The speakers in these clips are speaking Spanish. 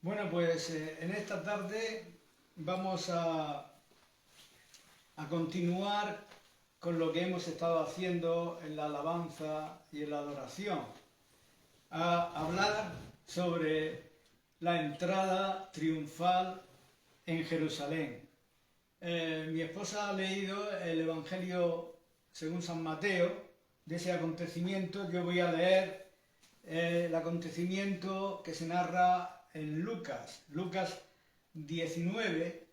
Bueno, pues en esta tarde vamos a continuar con lo que hemos estado haciendo en la alabanza y en la adoración. A hablar sobre la entrada triunfal en Jerusalén. Mi esposa ha leído el Evangelio según San Mateo de ese acontecimiento. Yo voy a leer el acontecimiento que se narra en Lucas 19,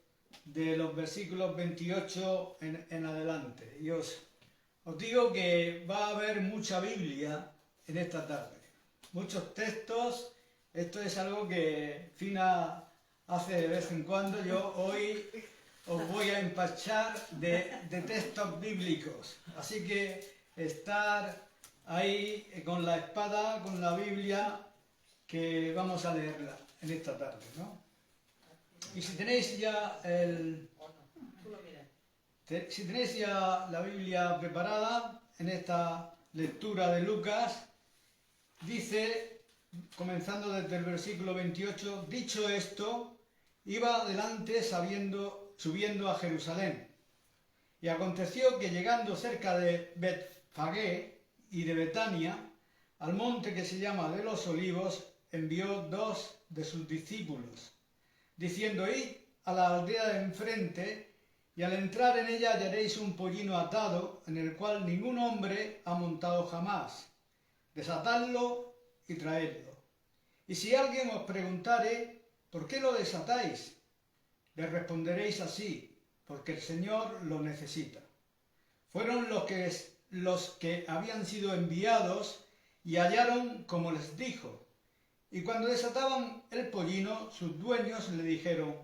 de los versículos 28 en adelante. Y os digo que va a haber mucha Biblia en esta tarde, muchos textos. Esto es algo que Fina hace de vez en cuando. Yo hoy os voy a empachar de textos bíblicos, así que estar ahí con la espada, con la Biblia, que vamos a leerla en esta tarde, ¿no? Y si tenéis ya la Biblia preparada en esta lectura de Lucas, dice, comenzando desde el versículo 28, dicho esto, iba adelante subiendo a Jerusalén. Y aconteció que llegando cerca de Betfagé y de Betania, al monte que se llama de los Olivos, envió 2 de sus discípulos, diciendo, id a la aldea de enfrente, y al entrar en ella hallaréis un pollino atado, en el cual ningún hombre ha montado jamás. Desatadlo y traedlo. Y si alguien os preguntare, ¿por qué lo desatáis?, le responderéis así, porque el Señor lo necesita. Fueron los que habían sido enviados y hallaron como les dijo. Y cuando desataban el pollino, sus dueños le dijeron,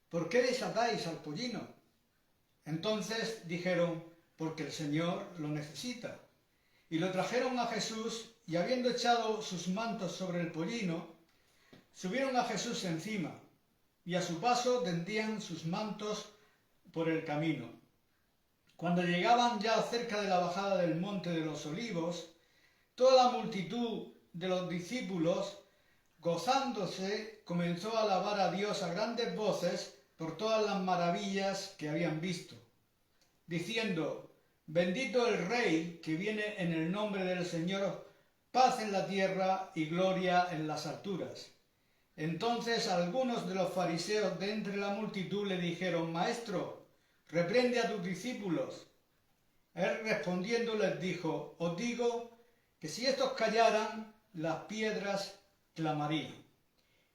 ¿por qué desatáis al pollino? Entonces dijeron, porque el Señor lo necesita. Y lo trajeron a Jesús, y habiendo echado sus mantos sobre el pollino, subieron a Jesús encima, y a su paso tendían sus mantos por el camino. Cuando llegaban ya cerca de la bajada del monte de los Olivos, toda la multitud de los discípulos, gozándose, comenzó a alabar a Dios a grandes voces por todas las maravillas que habían visto, diciendo, bendito el Rey que viene en el nombre del Señor, paz en la tierra y gloria en las alturas. Entonces algunos de los fariseos de entre la multitud le dijeron, Maestro, reprende a tus discípulos. Él respondiendo les dijo, os digo que si estos callaran, las piedras clamarían.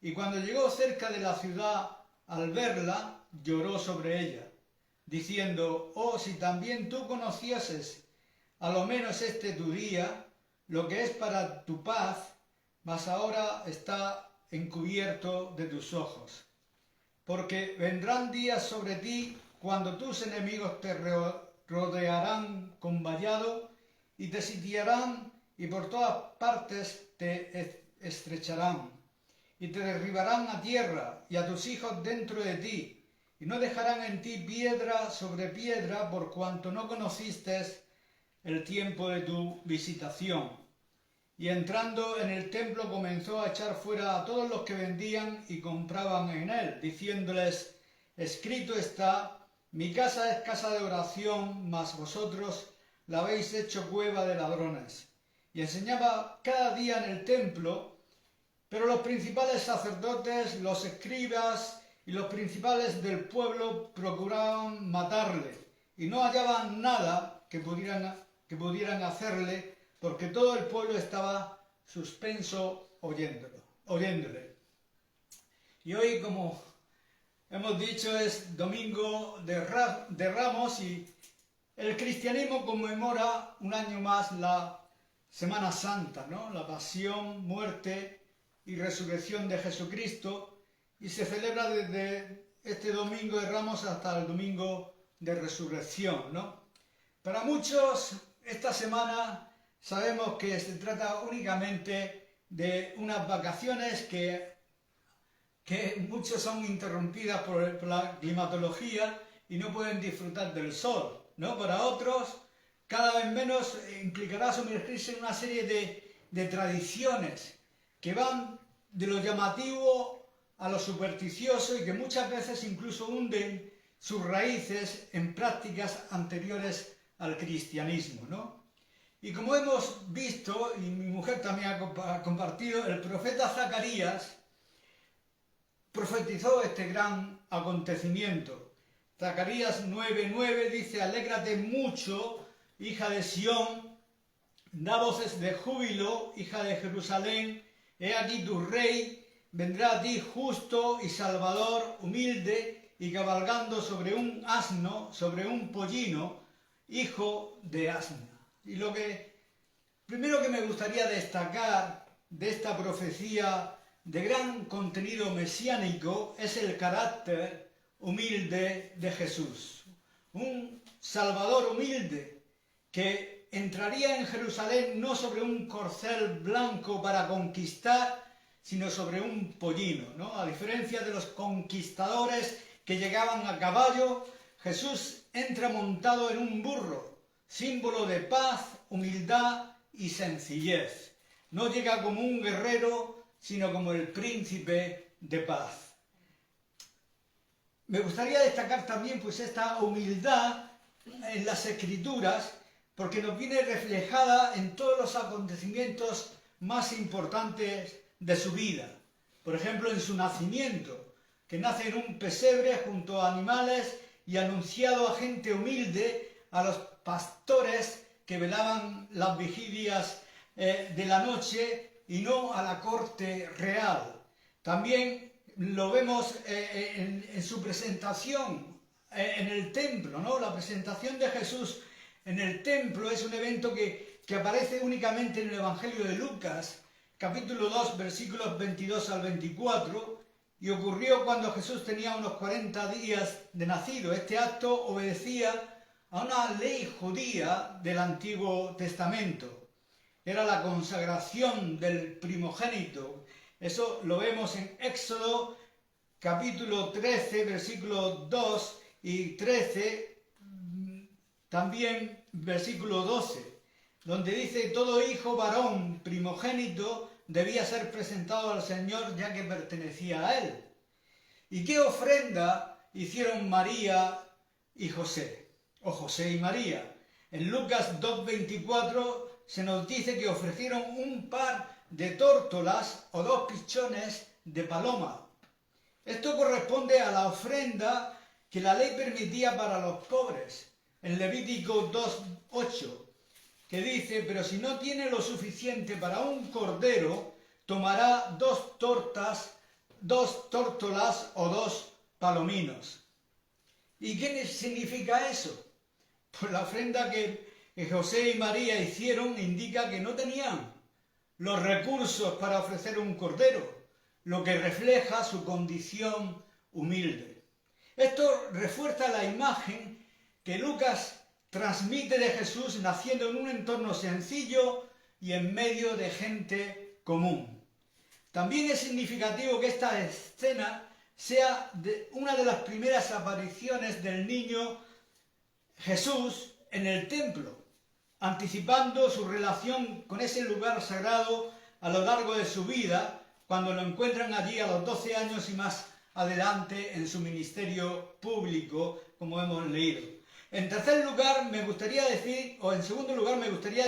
Y cuando llegó cerca de la ciudad, al verla, lloró sobre ella, diciendo, oh, si también tú conocieses, a lo menos este tu día, lo que es para tu paz, mas ahora está encubierto de tus ojos. Porque vendrán días sobre ti cuando tus enemigos te rodearán con vallado y te sitiarán y por todas partes te estrecharán y te derribarán a tierra y a tus hijos dentro de ti y no dejarán en ti piedra sobre piedra por cuanto no conociste el tiempo de tu visitación. Y entrando en el templo comenzó a echar fuera a todos los que vendían y compraban en él, diciéndoles, escrito está, mi casa es casa de oración, mas vosotros la habéis hecho cueva de ladrones. Y enseñaba cada día en el templo, pero los principales sacerdotes, los escribas y los principales del pueblo procuraban matarle, y no hallaban nada que pudieran hacerle, porque todo el pueblo estaba suspenso oyéndole. Y hoy, como hemos dicho, es Domingo de Ramos y el cristianismo conmemora un año más la Semana Santa, ¿no? La pasión, muerte y resurrección de Jesucristo, y se celebra desde este Domingo de Ramos hasta el Domingo de Resurrección, ¿no? Para muchos, esta semana sabemos que se trata únicamente de unas vacaciones que muchos son interrumpidas por la climatología y no pueden disfrutar del sol, ¿no? Para otros, cada vez menos implicará sumergirse en una serie de tradiciones que van de lo llamativo a lo supersticioso y que muchas veces incluso hunden sus raíces en prácticas anteriores al cristianismo, ¿no? Y como hemos visto, y mi mujer también ha compartido, el profeta Zacarías profetizó este gran acontecimiento. Zacarías 9:9 dice: alégrate mucho, hija de Sión, da voces de júbilo, hija de Jerusalén, he aquí tu rey, vendrá a ti justo y salvador, humilde y cabalgando sobre un asno, sobre un pollino, hijo de asna. Y lo que primero que me gustaría destacar de esta profecía de gran contenido mesiánico es el carácter humilde de Jesús. Un Salvador humilde que entraría en Jerusalén no sobre un corcel blanco para conquistar, sino sobre un pollino, ¿no? A diferencia de los conquistadores que llegaban a caballo, Jesús entra montado en un burro, símbolo de paz, humildad y sencillez. No llega como un guerrero, sino como el príncipe de paz. Me gustaría destacar también pues esta humildad en las Escrituras, porque nos viene reflejada en todos los acontecimientos más importantes de su vida. Por ejemplo, en su nacimiento, que nace en un pesebre junto a animales y anunciado a gente humilde, a los pastores que velaban las vigilias de la noche y no a la corte real. También lo vemos en su presentación en el templo, ¿no? La presentación de Jesús en el templo es un evento que aparece únicamente en el Evangelio de Lucas, capítulo 2, versículos 22 al 24, y ocurrió cuando Jesús tenía unos 40 días de nacido. Este acto obedecía a una ley judía del Antiguo Testamento. Era la consagración del primogénito. Eso lo vemos en Éxodo, capítulo 13, versículos 2 y 13, también versículo 12, donde dice: todo hijo varón primogénito debía ser presentado al Señor, ya que pertenecía a Él. ¿Y qué ofrenda hicieron María y José? O José y María. En Lucas 2:24 se nos dice que ofrecieron un par de tórtolas o 2 pichones de paloma. Esto corresponde a la ofrenda que la ley permitía para los pobres. En Levítico 2:8, que dice: pero si no tiene lo suficiente para un cordero, tomará 2 tórtolas o 2 palominos. ¿Y qué significa eso? Pues la ofrenda que José y María hicieron indica que no tenían los recursos para ofrecer un cordero, lo que refleja su condición humilde. Esto refuerza la imagen que Lucas transmite de Jesús naciendo en un entorno sencillo y en medio de gente común. También es significativo que esta escena sea una de las primeras apariciones del niño Jesús en el templo, anticipando su relación con ese lugar sagrado a lo largo de su vida, cuando lo encuentran allí a los 12 años y más adelante en su ministerio público, como hemos leído. En segundo lugar, me gustaría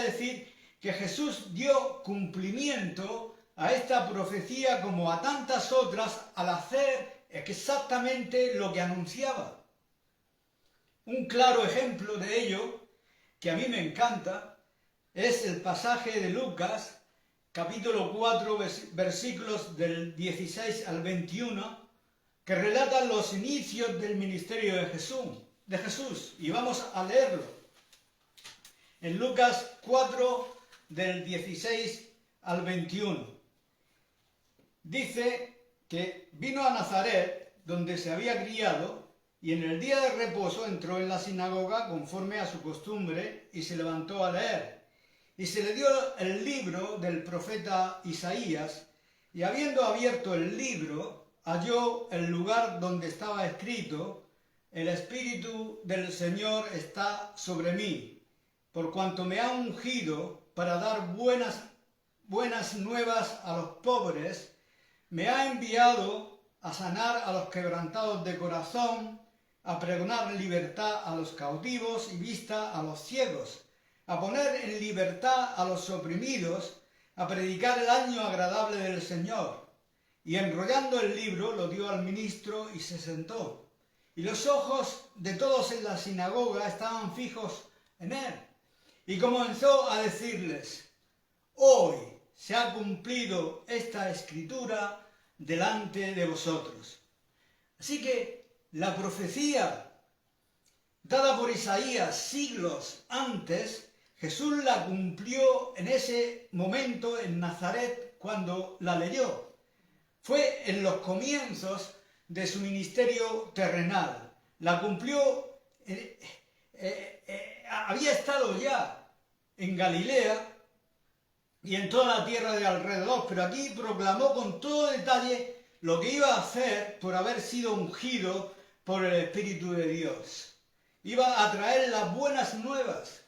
decir que Jesús dio cumplimiento a esta profecía como a tantas otras al hacer exactamente lo que anunciaba. Un claro ejemplo de ello, que a mí me encanta, es el pasaje de Lucas, capítulo 4, versículos del 16 al 21, que relatan los inicios del ministerio de Jesús. Y vamos a leerlo. En Lucas 4, del 16 al 21. Dice que vino a Nazaret, donde se había criado, y en el día de reposo entró en la sinagoga conforme a su costumbre y se levantó a leer. Y se le dio el libro del profeta Isaías, y habiendo abierto el libro, halló el lugar donde estaba escrito: el Espíritu del Señor está sobre mí, por cuanto me ha ungido para dar buenas nuevas a los pobres, me ha enviado a sanar a los quebrantados de corazón, a pregonar libertad a los cautivos y vista a los ciegos, a poner en libertad a los oprimidos, a predicar el año agradable del Señor. Y enrollando el libro lo dio al ministro y se sentó. Y los ojos de todos en la sinagoga estaban fijos en él. Y comenzó a decirles: hoy se ha cumplido esta escritura delante de vosotros. Así que la profecía dada por Isaías siglos antes, Jesús la cumplió en ese momento en Nazaret cuando la leyó. Fue en los comienzos de su ministerio terrenal. La cumplió, había estado ya en Galilea y en toda la tierra de alrededor, pero aquí proclamó con todo detalle lo que iba a hacer por haber sido ungido por el Espíritu de Dios. Iba a traer las buenas nuevas.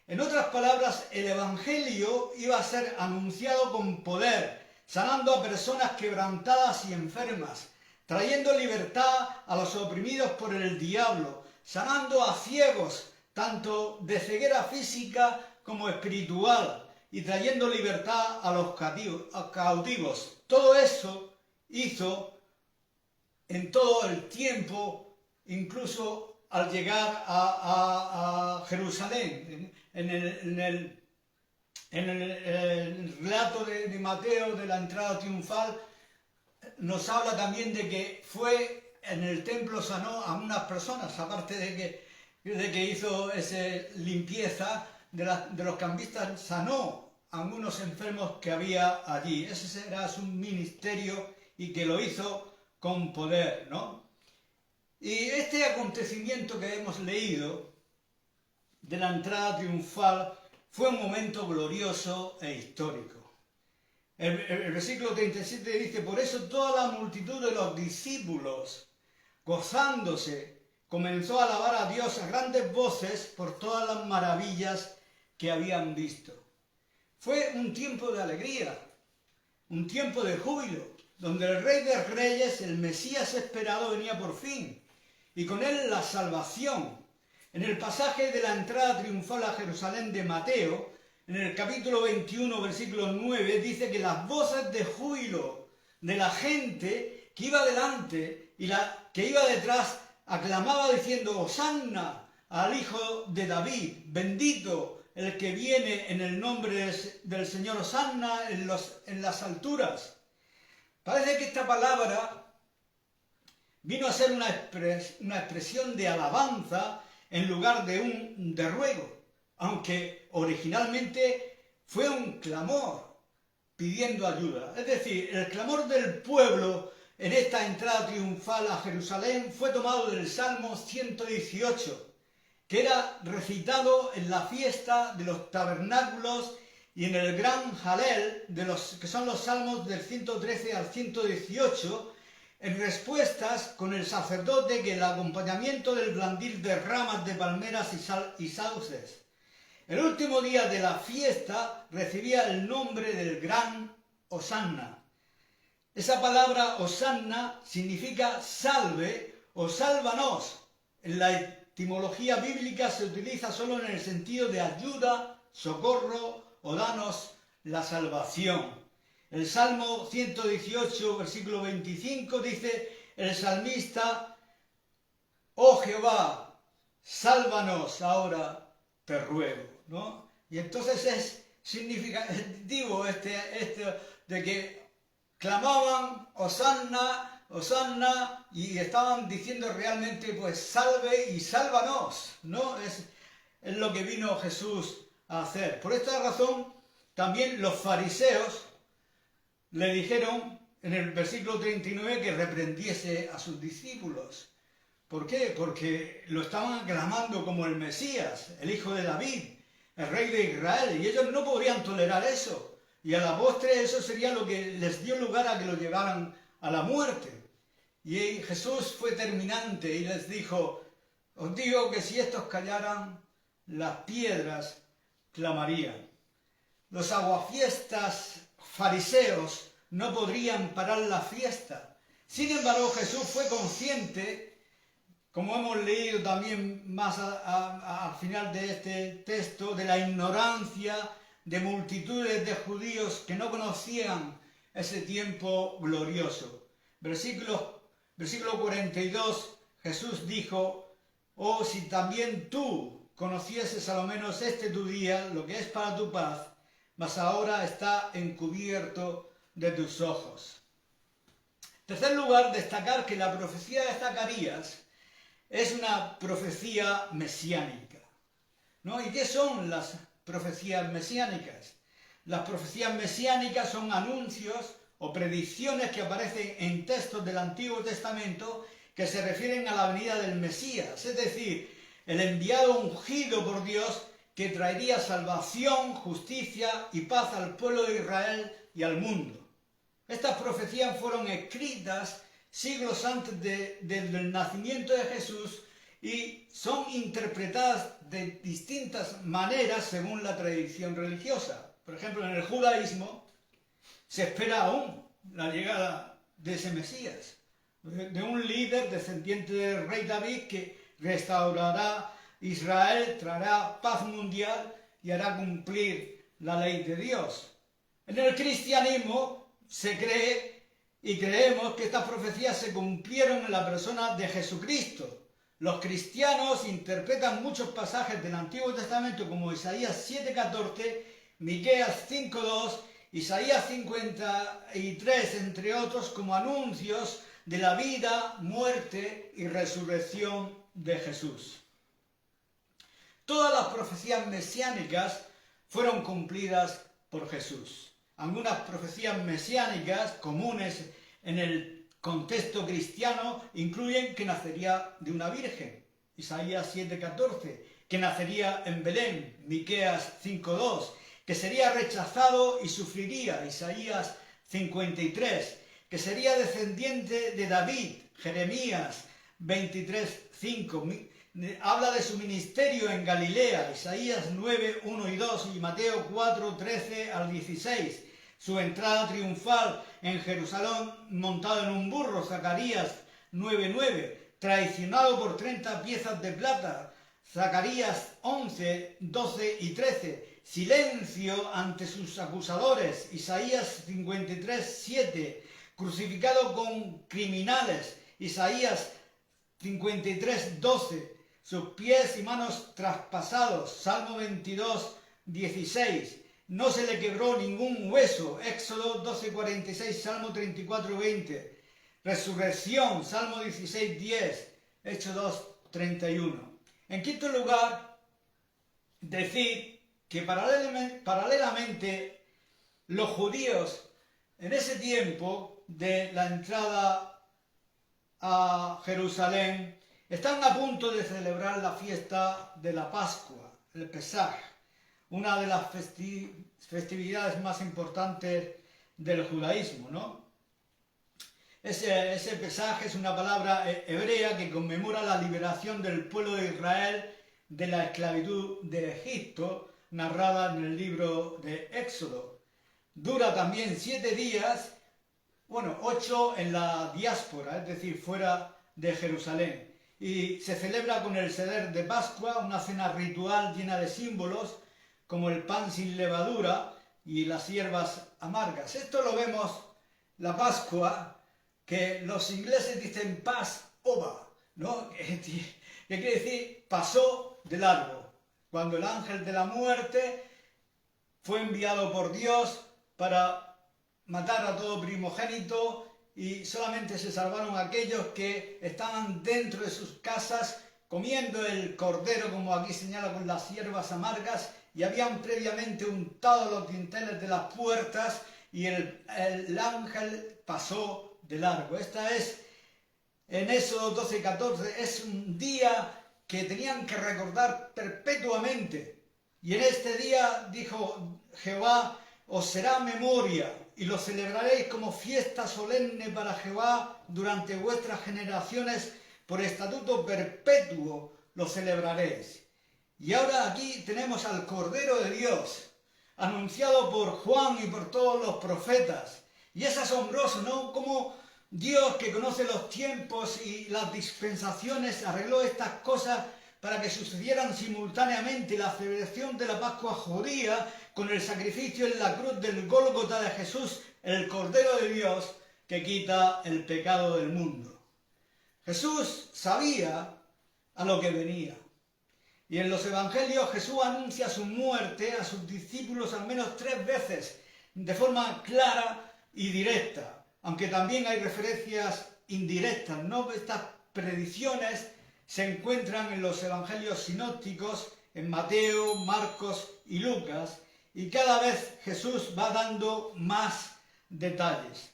En otras palabras, el Evangelio iba a ser anunciado con poder, sanando a personas quebrantadas y enfermas, trayendo libertad a los oprimidos por el diablo, sanando a ciegos, tanto de ceguera física como espiritual, y trayendo libertad a los cautivos. Todo eso hizo en todo el tiempo, incluso al llegar a Jerusalén. En el relato de Mateo de la entrada triunfal nos habla también de que fue en el templo, sanó a unas personas, aparte de que hizo esa limpieza de los cambistas, sanó a algunos enfermos que había allí. Ese era su ministerio y que lo hizo con poder, ¿no? Y este acontecimiento que hemos leído de la entrada triunfal fue un momento glorioso e histórico. El versículo 37 dice: por eso toda la multitud de los discípulos, gozándose, comenzó a alabar a Dios a grandes voces por todas las maravillas que habían visto. Fue un tiempo de alegría, un tiempo de júbilo, donde el Rey de Reyes, el Mesías esperado, venía por fin, y con él la salvación. En el pasaje de la entrada triunfal a Jerusalén de Mateo, en el capítulo 21, versículo 9, dice que las voces de júbilo de la gente que iba delante y la que iba detrás aclamaba diciendo: Hosanna al Hijo de David, bendito el que viene en el nombre del Señor, Hosanna en las alturas. Parece que esta palabra vino a ser una expresión de alabanza en lugar de ruego, aunque originalmente fue un clamor pidiendo ayuda. Es decir, el clamor del pueblo en esta entrada triunfal a Jerusalén fue tomado del Salmo 118, que era recitado en la fiesta de los tabernáculos y en el gran Jalel, que son los salmos del 113 al 118, en respuestas con el sacerdote que el acompañamiento del blandir de ramas de palmeras y sauces. El último día de la fiesta recibía el nombre del gran Hosanna. Esa palabra Hosanna significa salve o sálvanos. En la etimología bíblica se utiliza solo en el sentido de ayuda, socorro o danos la salvación. El Salmo 118, versículo 25, dice el salmista: oh Jehová, sálvanos ahora, te ruego, ¿no? Y entonces es significativo de que clamaban Hosanna, Hosanna, y estaban diciendo realmente, pues, salve y sálvanos, ¿no? Es lo que vino Jesús a hacer. Por esta razón, también los fariseos le dijeron en el versículo 39 que reprendiese a sus discípulos. ¿Por qué? Porque lo estaban aclamando como el Mesías, el Hijo de David, el Rey de Israel, y ellos no podrían tolerar eso. Y a la postre eso sería lo que les dio lugar a que lo llevaran a la muerte. Y Jesús fue terminante y les dijo: os digo que si estos callaran, las piedras clamarían. Los aguafiestas fariseos no podrían parar la fiesta, Sin embargo, Jesús fue consciente, como hemos leído también más al final de este texto, de la ignorancia de multitudes de judíos que no conocían ese tiempo glorioso. Versículo 42, Jesús dijo: oh, si también tú conocieses a lo menos este tu día, lo que es para tu paz, mas ahora está encubierto de tus ojos. En tercer lugar, destacar que la profecía de Zacarías es una profecía mesiánica, ¿no? ¿Y qué son las profecías mesiánicas? Las profecías mesiánicas son anuncios o predicciones que aparecen en textos del Antiguo Testamento que se refieren a la venida del Mesías, es decir, el enviado ungido por Dios que traería salvación, justicia y paz al pueblo de Israel y al mundo. Estas profecías fueron escritas siglos antes del nacimiento de Jesús y son interpretadas de distintas maneras según la tradición religiosa. Por ejemplo, en el judaísmo se espera aún la llegada de ese Mesías, de un líder descendiente del rey David que restaurará Israel, traerá paz mundial y hará cumplir la ley de Dios. En el cristianismo se cree y creemos que estas profecías se cumplieron en la persona de Jesucristo. Los cristianos interpretan muchos pasajes del Antiguo Testamento como Isaías 7:14, Miqueas 5:2, Isaías 53, entre otros, como anuncios de la vida, muerte y resurrección de Jesús. Todas las profecías mesiánicas fueron cumplidas por Jesús. Algunas profecías mesiánicas comunes en el contexto cristiano incluyen que nacería de una virgen, Isaías 7:14, que nacería en Belén, Miqueas 5:2, que sería rechazado y sufriría, Isaías 53, que sería descendiente de David, Jeremías 23:5, habla de su ministerio en Galilea, Isaías 9:1 y 2 y Mateo 4:13 al 16, su entrada triunfal en Jerusalén montado en un burro, Zacarías 9:9, traicionado por 30 piezas de plata, Zacarías 11:12 y 13, silencio ante sus acusadores, Isaías 53:7, crucificado con criminales, Isaías 53:12, sus pies y manos traspasados, Salmo 22:16, no se le quebró ningún hueso, Éxodo 12:46, Salmo 34:20, resurrección, Salmo 16:10, Hechos 2:31. En quinto lugar, decir que paralelamente los judíos en ese tiempo de la entrada a Jerusalén están a punto de celebrar la fiesta de la Pascua, el Pesaj, una de las festividades más importantes del judaísmo, ¿no? Ese Pesaj es una palabra hebrea que conmemora la liberación del pueblo de Israel de la esclavitud de Egipto, narrada en el libro de Éxodo. Dura también 7 días, 8 en la diáspora, es decir, fuera de Jerusalén. Y se celebra con el Seder de Pascua, una cena ritual llena de símbolos, como el pan sin levadura y las hierbas amargas. Esto lo vemos, la Pascua, que los ingleses dicen Passover, ¿no? Que quiere decir pasó de largo. Cuando el ángel de la muerte fue enviado por Dios para matar a todo primogénito y solamente se salvaron aquellos que estaban dentro de sus casas comiendo el cordero, como aquí señala, con las hierbas amargas, y habían previamente untado los dinteles de las puertas y el ángel pasó de largo. Esta es, en Éxodo 12:14, es un día que tenían que recordar perpetuamente. Y en este día, dijo Jehová, os será memoria y lo celebraréis como fiesta solemne para Jehová durante vuestras generaciones, por estatuto perpetuo lo celebraréis. Y ahora aquí tenemos al Cordero de Dios, anunciado por Juan y por todos los profetas. Y es asombroso, ¿no? Cómo Dios, que conoce los tiempos y las dispensaciones, arregló estas cosas para que sucedieran simultáneamente la celebración de la Pascua judía con el sacrificio en la cruz del Gólgota de Jesús, el Cordero de Dios, que quita el pecado del mundo. Jesús sabía a lo que venía. Y en los evangelios Jesús anuncia su muerte a sus discípulos al menos 3 veces, de forma clara y directa, aunque también hay referencias indirectas, ¿no? Estas predicciones se encuentran en los evangelios sinópticos, en Mateo, Marcos y Lucas, y cada vez Jesús va dando más detalles.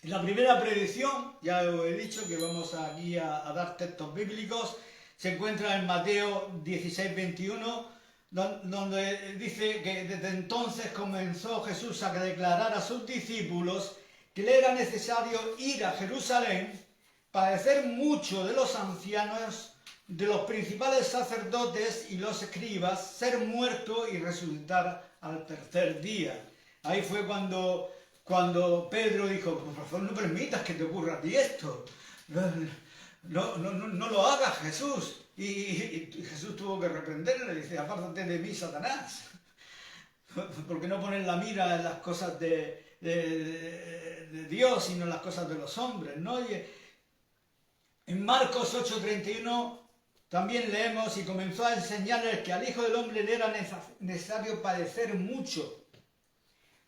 En la primera predicción, ya os he dicho que vamos aquí a dar textos bíblicos, se encuentra en Mateo 16, 21, donde dice que desde entonces comenzó Jesús a declarar a sus discípulos que le era necesario ir a Jerusalén, padecer mucho de los ancianos, de los principales sacerdotes y los escribas, ser muerto y resucitar al tercer día. Ahí fue cuando Pedro dijo, por favor, no permitas que te ocurra a ti esto. No lo hagas, Jesús. Y Jesús tuvo que reprenderle, dice, apártate de mí, Satanás. Porque no pones la mira en las cosas de Dios, sino en las cosas de los hombres, ¿no? Y en Marcos 8:31 también leemos, y comenzó a enseñarles que al Hijo del Hombre le era necesario padecer mucho.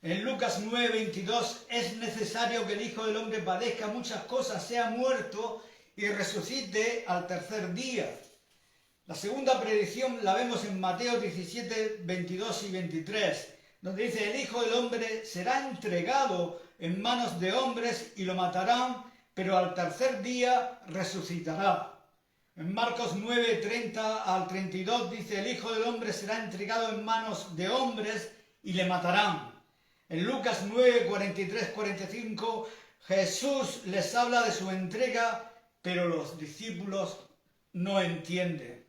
En Lucas 9:22 es necesario que el Hijo del Hombre padezca muchas cosas, sea muerto y resucite al tercer día. La segunda predicción la vemos en Mateo 17, 22 y 23, donde dice, el Hijo del Hombre será entregado en manos de hombres y lo matarán, pero al tercer día resucitará. En Marcos 9, 30 al 32 dice, el Hijo del Hombre será entregado en manos de hombres y le matarán. En Lucas 9, 43, 45, Jesús les habla de su entrega, pero los discípulos no entienden.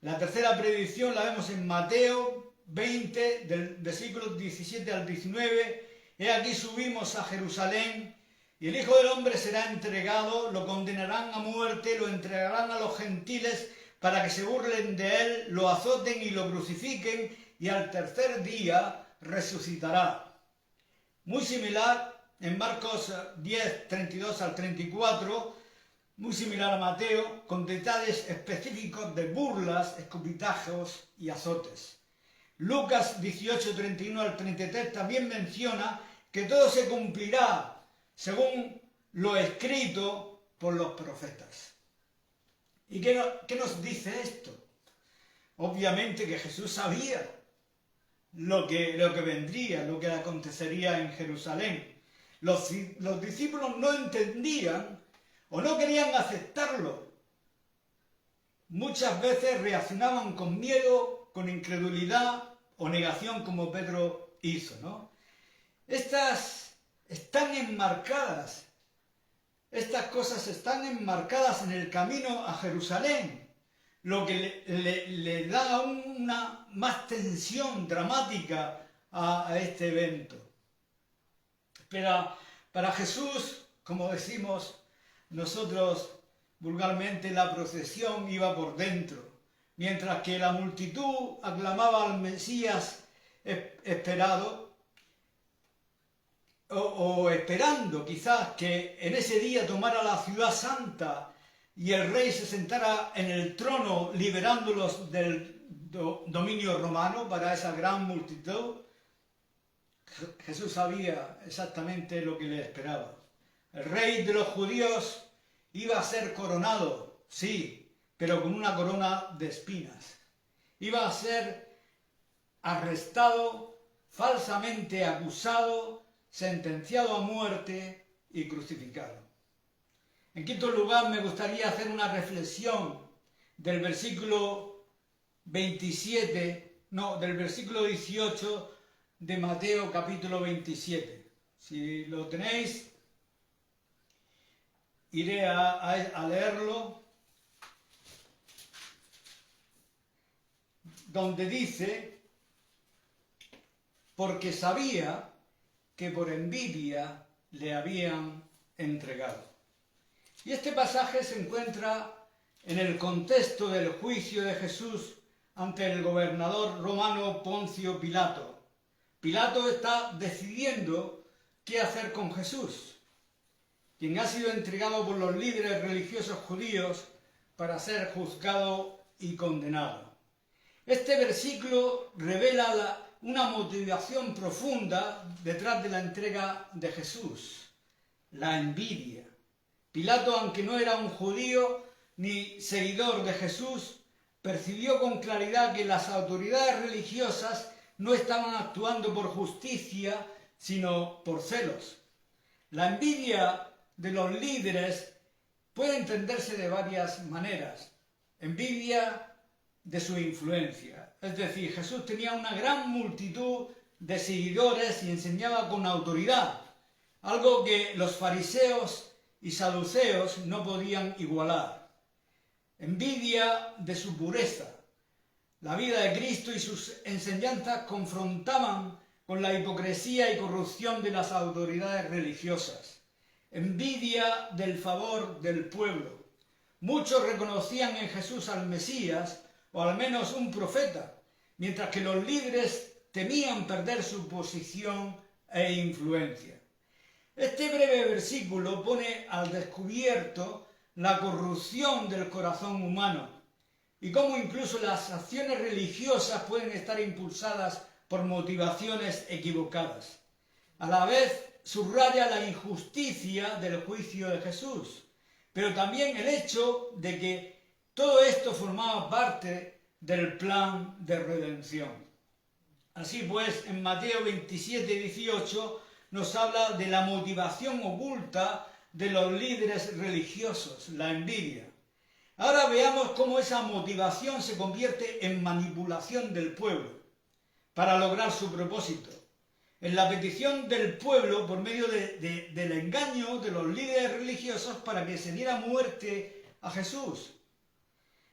La tercera predicción la vemos en Mateo 20, del versículo 17 al 19. He aquí subimos a Jerusalén, y el Hijo del Hombre será entregado, lo condenarán a muerte, lo entregarán a los gentiles para que se burlen de él, lo azoten y lo crucifiquen, y al tercer día resucitará. Muy similar en Marcos 10, 32 al 34, muy similar a Mateo, con detalles específicos de burlas, escupitajos y azotes. Lucas 18, 31 al 33 también menciona que todo se cumplirá según lo escrito por los profetas. ¿Y qué nos dice esto? Obviamente que Jesús sabía lo que vendría, lo que acontecería en Jerusalén. Los discípulos no entendían o no querían aceptarlo. Muchas veces reaccionaban con miedo, con incredulidad o negación, como Pedro hizo, ¿no? Estas cosas están enmarcadas en el camino a Jerusalén, lo que le da una más tensión dramática a este evento. Pero para Jesús, como decimos nosotros vulgarmente, la procesión iba por dentro, mientras que la multitud aclamaba al Mesías esperado, o esperando quizás que en ese día tomara la ciudad santa y el rey se sentara en el trono liberándolos del dominio romano para esa gran multitud. Jesús sabía exactamente lo que le esperaba. El rey de los judíos iba a ser coronado, sí, pero con una corona de espinas. Iba a ser arrestado, falsamente acusado, sentenciado a muerte y crucificado. En quinto lugar, me gustaría hacer una reflexión del versículo 18 de Mateo capítulo 27. Si lo tenéis, iré a leerlo, donde dice, porque sabía que por envidia le habían entregado. Y este pasaje se encuentra en el contexto del juicio de Jesús ante el gobernador romano Poncio Pilato. Pilato está decidiendo qué hacer con Jesús, quien ha sido entregado por los líderes religiosos judíos para ser juzgado y condenado. Este versículo revela una motivación profunda detrás de la entrega de Jesús: la envidia. Pilato, aunque no era un judío ni seguidor de Jesús, percibió con claridad que las autoridades religiosas no estaban actuando por justicia, sino por celos. La envidia de los líderes puede entenderse de varias maneras. Envidia de su influencia. Es decir, Jesús tenía una gran multitud de seguidores y enseñaba con autoridad, algo que los fariseos y saduceos no podían igualar. Envidia de su pureza. La vida de Cristo y sus enseñanzas confrontaban con la hipocresía y corrupción de las autoridades religiosas. Envidia del favor del pueblo. Muchos reconocían en Jesús al Mesías, o al menos un profeta, mientras que los líderes temían perder su posición e influencia. Este breve versículo pone al descubierto la corrupción del corazón humano y cómo incluso las acciones religiosas pueden estar impulsadas por motivaciones equivocadas. A la vez subraya la injusticia del juicio de Jesús, pero también el hecho de que todo esto formaba parte del plan de redención. Así pues, en Mateo 27:18 nos habla de la motivación oculta de los líderes religiosos, la envidia. Ahora veamos cómo esa motivación se convierte en manipulación del pueblo para lograr su propósito. En la petición del pueblo por medio del engaño de los líderes religiosos para que se diera muerte a Jesús.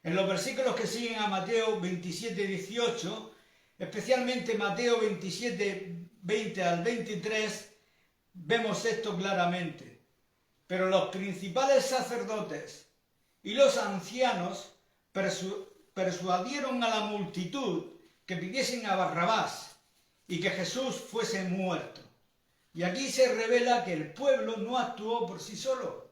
En los versículos que siguen a Mateo 27:18, especialmente Mateo 27:20 al 23, vemos esto claramente. Pero los principales sacerdotes y los ancianos persuadieron a la multitud que pidiesen a Barrabás y que Jesús fuese muerto. Y aquí se revela que el pueblo no actuó por sí solo,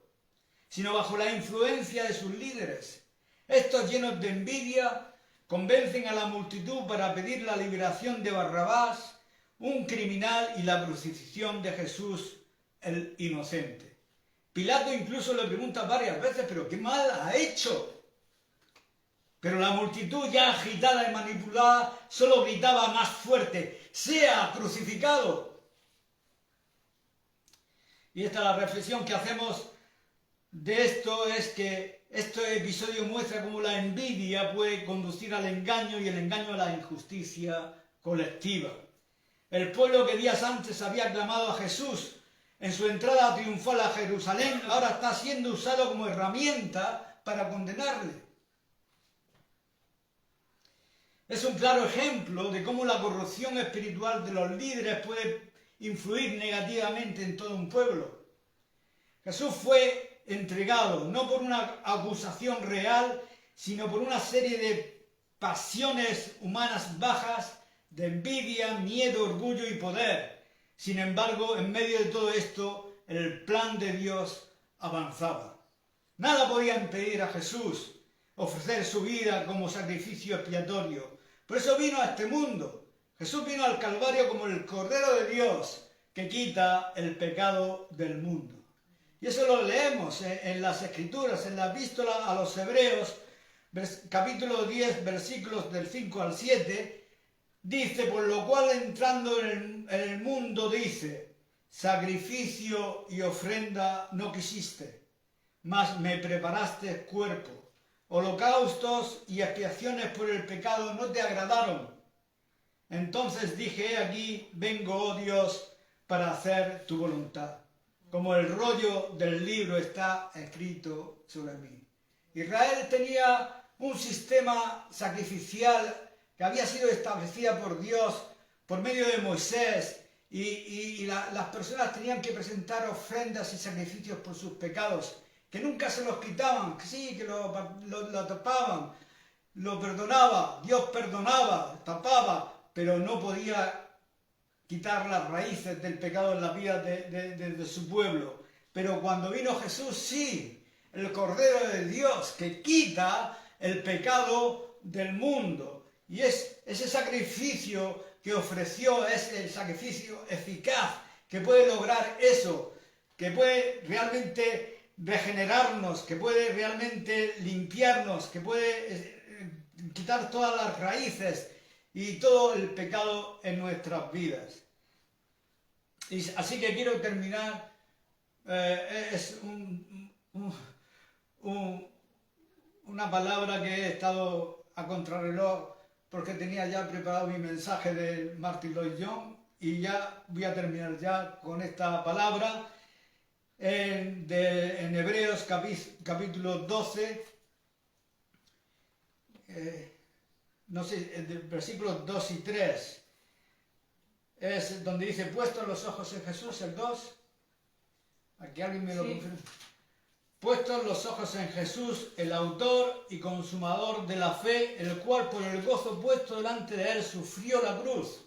sino bajo la influencia de sus líderes. Estos, llenos de envidia, convencen a la multitud para pedir la liberación de Barrabás, un criminal, y la crucifixión de Jesús, el inocente. Pilato incluso le pregunta varias veces: ¿pero qué mal ha hecho? Pero la multitud, ya agitada y manipulada, solo gritaba más fuerte: ¡sea crucificado! Y esta es la reflexión que hacemos de esto, es que este episodio muestra cómo la envidia puede conducir al engaño y el engaño a la injusticia colectiva. El pueblo que días antes había aclamado a Jesús en su entrada triunfal a Jerusalén, ahora está siendo usado como herramienta para condenarle. Es un claro ejemplo de cómo la corrupción espiritual de los líderes puede influir negativamente en todo un pueblo. Jesús fue entregado no por una acusación real, sino por una serie de pasiones humanas bajas, de envidia, miedo, orgullo y poder. Sin embargo, en medio de todo esto, el plan de Dios avanzaba. Nada podía impedir a Jesús ofrecer su vida como sacrificio expiatorio. Por eso vino a este mundo. Jesús vino al Calvario como el Cordero de Dios que quita el pecado del mundo. Y eso lo leemos en las Escrituras, en la Epístola a los Hebreos, capítulo 10, versículos del 5 al 7, dice: por lo cual, entrando en el mundo, dice: sacrificio y ofrenda no quisiste, mas me preparaste cuerpo. Holocaustos y expiaciones por el pecado no te agradaron. Entonces dije: he aquí, vengo, oh Dios, para hacer tu voluntad, como el rollo del libro está escrito sobre mí. Israel tenía un sistema sacrificial que había sido establecida por Dios por medio de Moisés, las personas tenían que presentar ofrendas y sacrificios por sus pecados, que nunca se los quitaban, que sí, que lo tapaban, lo perdonaba, Dios perdonaba, tapaba, pero no podía quitar las raíces del pecado en la vida de su pueblo. Pero cuando vino Jesús, sí, el Cordero de Dios que quita el pecado del mundo. Y es ese sacrificio que ofreció, es el sacrificio eficaz, que puede lograr eso, que puede realmente regenerarnos, que puede realmente limpiarnos, que puede quitar todas las raíces y todo el pecado en nuestras vidas. Y así que quiero terminar, es una palabra que he estado a contrarreloj porque tenía ya preparado mi mensaje de Martin Lloyd-Jones y ya voy a terminar ya con esta palabra en Hebreos capítulo 12, no sé, versículos 2 y 3. Es donde dice, puestos los ojos en Jesús, el 2. Aquí alguien me lo confirma. Puestos los ojos en Jesús, el autor y consumador de la fe, el cual por el gozo puesto delante de él sufrió la cruz,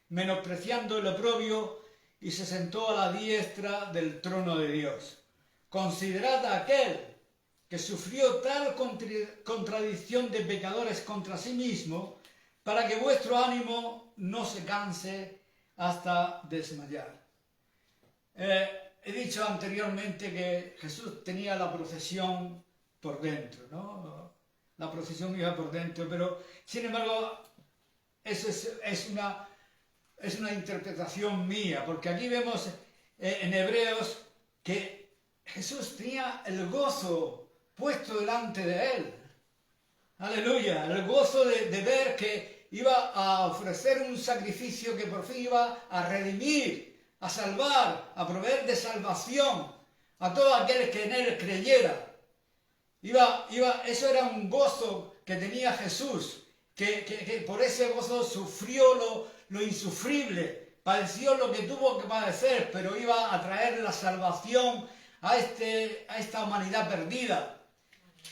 menospreciando el oprobio, y se sentó a la diestra del trono de Dios. Considerad a aquel que sufrió tal contradicción de pecadores contra sí mismo, para que vuestro ánimo no se canse hasta desmayar. He dicho anteriormente que Jesús tenía la procesión por dentro, ¿no? La procesión iba por dentro, pero sin embargo eso es una interpretación mía, porque aquí vemos en Hebreos que Jesús tenía el gozo puesto delante de él. Aleluya, el gozo de ver que iba a ofrecer un sacrificio que por fin iba a redimir, a salvar, a proveer de salvación a todo aquel que en él creyera. Eso era un gozo que tenía Jesús, que por ese gozo sufrió lo insufrible, padeció lo que tuvo que padecer, pero iba a traer la salvación a esta humanidad perdida,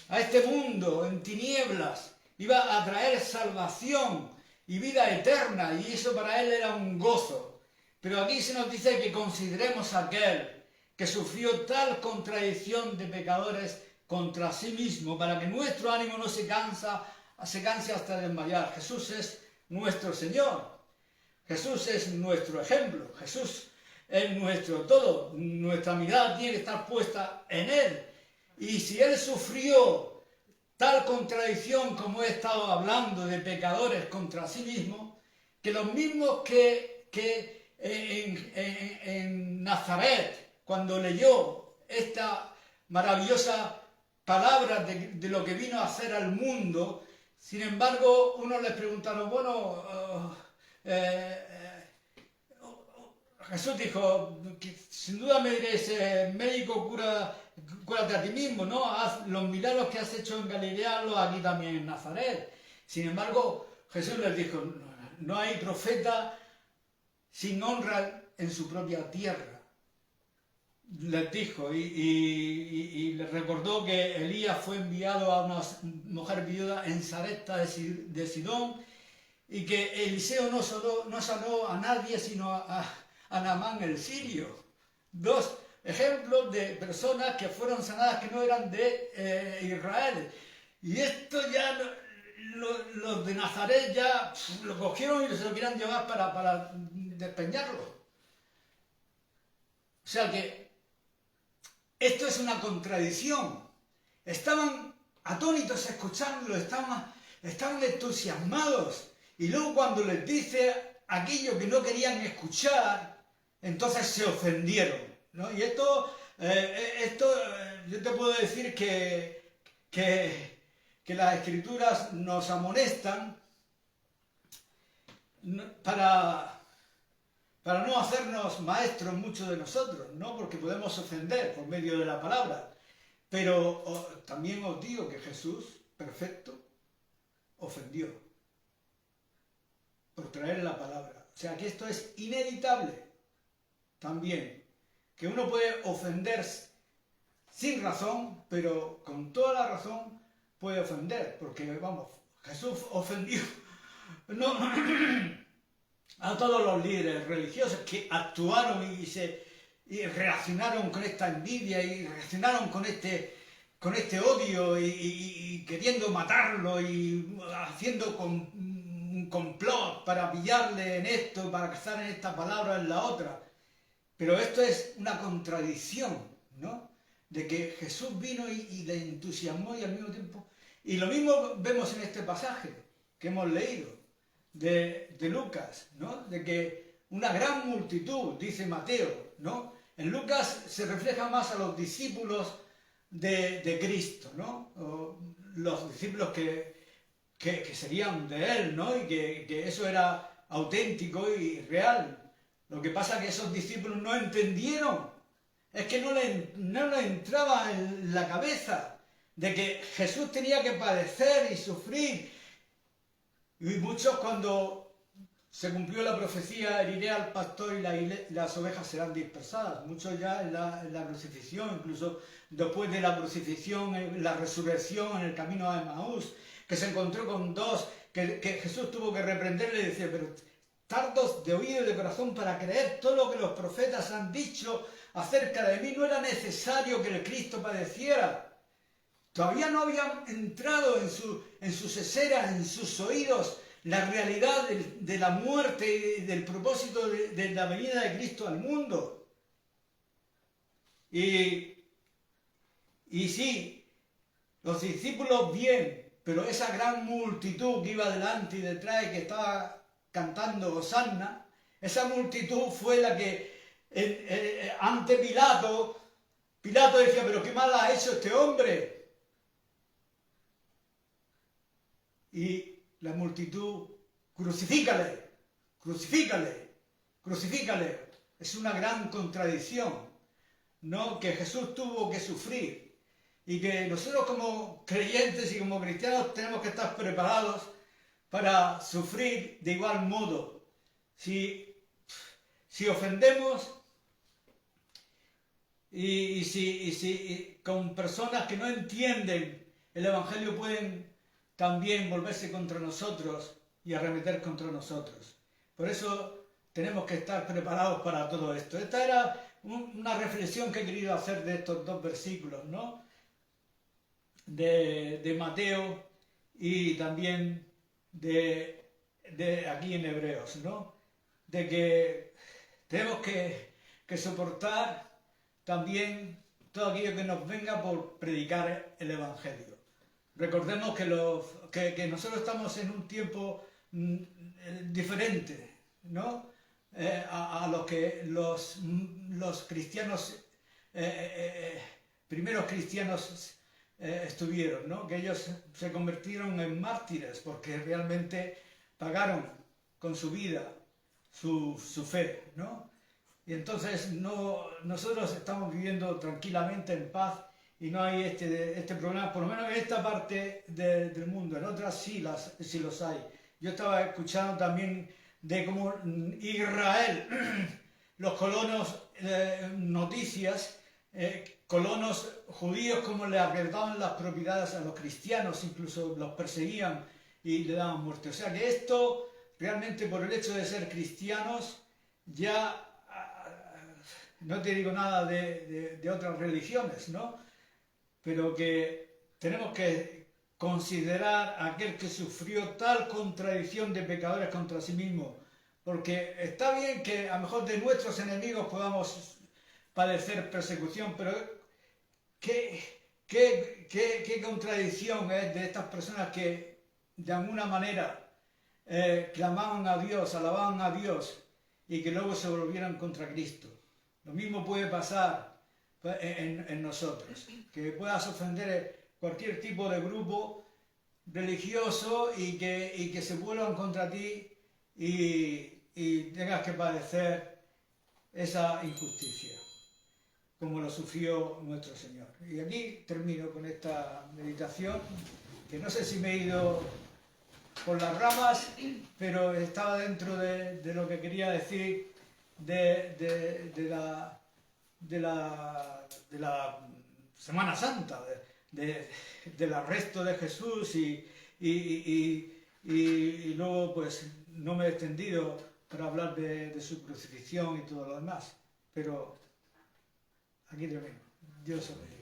a este mundo en tinieblas. Iba a traer salvación y vida eterna, y eso para él era un gozo. Pero aquí se nos dice que consideremos a aquel que sufrió tal contradicción de pecadores contra sí mismo, para que nuestro ánimo no se canse hasta desmayar. Jesús es nuestro Señor. Jesús es nuestro ejemplo. Jesús es nuestro todo. Nuestra mirada tiene que estar puesta en Él. Y si Él sufrió tal contradicción como he estado hablando de pecadores contra sí mismo, que los mismos que en Nazaret, cuando leyó esta maravillosa palabra de lo que vino a hacer al mundo, sin embargo, unos les preguntaron, bueno, Jesús dijo, sin duda me diréis, médico, cúrate a ti mismo, ¿no? Haz los milagros que has hecho en Galilea, los aquí también en Nazaret. Sin embargo, Jesús les dijo, no hay profeta sin honra en su propia tierra. Les dijo, y les recordó que Elías fue enviado a una mujer viuda en Sarepta de Sidón, y que Eliseo no sanó a nadie sino a Naamán el sirio. Dos ejemplos de personas que fueron sanadas que no eran de Israel. Y esto ya los de Nazaret ya lo cogieron y se lo querían llevar para despeñarlo. O sea que esto es una contradicción. Estaban atónitos escuchándolo, estaban entusiasmados. Y luego cuando les dice aquello que no querían escuchar, entonces se ofendieron, ¿no? Y esto yo te puedo decir que las Escrituras nos amonestan para no hacernos maestros muchos de nosotros, ¿no? Porque podemos ofender por medio de la palabra. Pero también os digo que Jesús, perfecto, ofendió por traer la palabra. O sea que esto es inevitable. también, que uno puede ofender sin razón, pero con toda la razón puede ofender, porque vamos, Jesús ofendió no, a todos los líderes religiosos que actuaron y reaccionaron con esta envidia y reaccionaron con este odio y queriendo matarlo y haciendo un complot para pillarle en esto, para casar en esta palabra en la otra. Pero esto es una contradicción, ¿no? De que Jesús vino y le entusiasmó y al mismo tiempo... Y lo mismo vemos en este pasaje que hemos leído de Lucas, ¿no? De que una gran multitud, dice Mateo, ¿no? En Lucas se refleja más a los discípulos de Cristo, ¿no? O los discípulos que serían de él, ¿no? Y que eso era auténtico y real. Lo que pasa es que esos discípulos no entendieron, es que no le entraba en la cabeza de que Jesús tenía que padecer y sufrir. Y muchos, cuando se cumplió la profecía, heriré al pastor y las ovejas serán dispersadas. Muchos ya en la crucifixión, incluso después de la crucifixión, en la resurrección, en el camino a Emaús, que se encontró con dos, que Jesús tuvo que reprenderle y decir, pero tardos de oído y de corazón para creer todo lo que los profetas han dicho acerca de mí. No era necesario que el Cristo padeciera. Todavía no había entrado en sus eseras, en sus oídos, la realidad de la muerte y del propósito de la venida de Cristo al mundo. Y sí, los discípulos bien, pero esa gran multitud que iba delante y detrás y que estaba cantando Hosanna, esa multitud fue la que ante Pilato decía, pero qué mal ha hecho este hombre. Y la multitud, crucifícale, crucifícale, crucifícale. Es una gran contradicción, ¿no? Que Jesús tuvo que sufrir y que nosotros como creyentes y como cristianos tenemos que estar preparados para sufrir de igual modo. Si ofendemos y si con personas que no entienden el Evangelio pueden también volverse contra nosotros y arremeter contra nosotros. Por eso tenemos que estar preparados para todo esto. Esta era una reflexión que he querido hacer de estos dos versículos, ¿no? De Mateo y también de aquí en Hebreos, ¿no? De que tenemos que soportar también todo aquello que nos venga por predicar el Evangelio. Recordemos que nosotros estamos en un tiempo diferente, ¿no? A lo que los cristianos, primeros cristianos estuvieron, ¿no? Que ellos se convirtieron en mártires porque realmente pagaron con su vida su fe, ¿no? Y entonces nosotros estamos viviendo tranquilamente en paz y no hay este problema, por lo menos en esta parte del mundo. En otras sí los hay. Yo estaba escuchando también de cómo Israel, los colonos, noticias, colonos judíos, cómo le arrebataban las propiedades a los cristianos, incluso los perseguían y le daban muerte. O sea que esto, realmente por el hecho de ser cristianos, ya no te digo nada de otras religiones, ¿no? Pero que tenemos que considerar a aquel que sufrió tal contradicción de pecadores contra sí mismo, porque está bien que a lo mejor de nuestros enemigos podamos padecer persecución, pero ¿qué contradicción es de estas personas que de alguna manera clamaban a Dios, alababan a Dios y que luego se volvieran contra Cristo? Lo mismo puede pasar en nosotros, que puedas ofender cualquier tipo de grupo religioso y que se vuelvan contra ti y tengas que padecer esa injusticia, como lo sufrió nuestro Señor. Y aquí termino con esta meditación, que no sé si me he ido por las ramas, pero estaba dentro de lo que quería decir de la Semana Santa, del arresto de Jesús y luego pues no me he extendido para hablar de su crucifixión y todo lo demás, pero aquí termino. Dios os bendiga.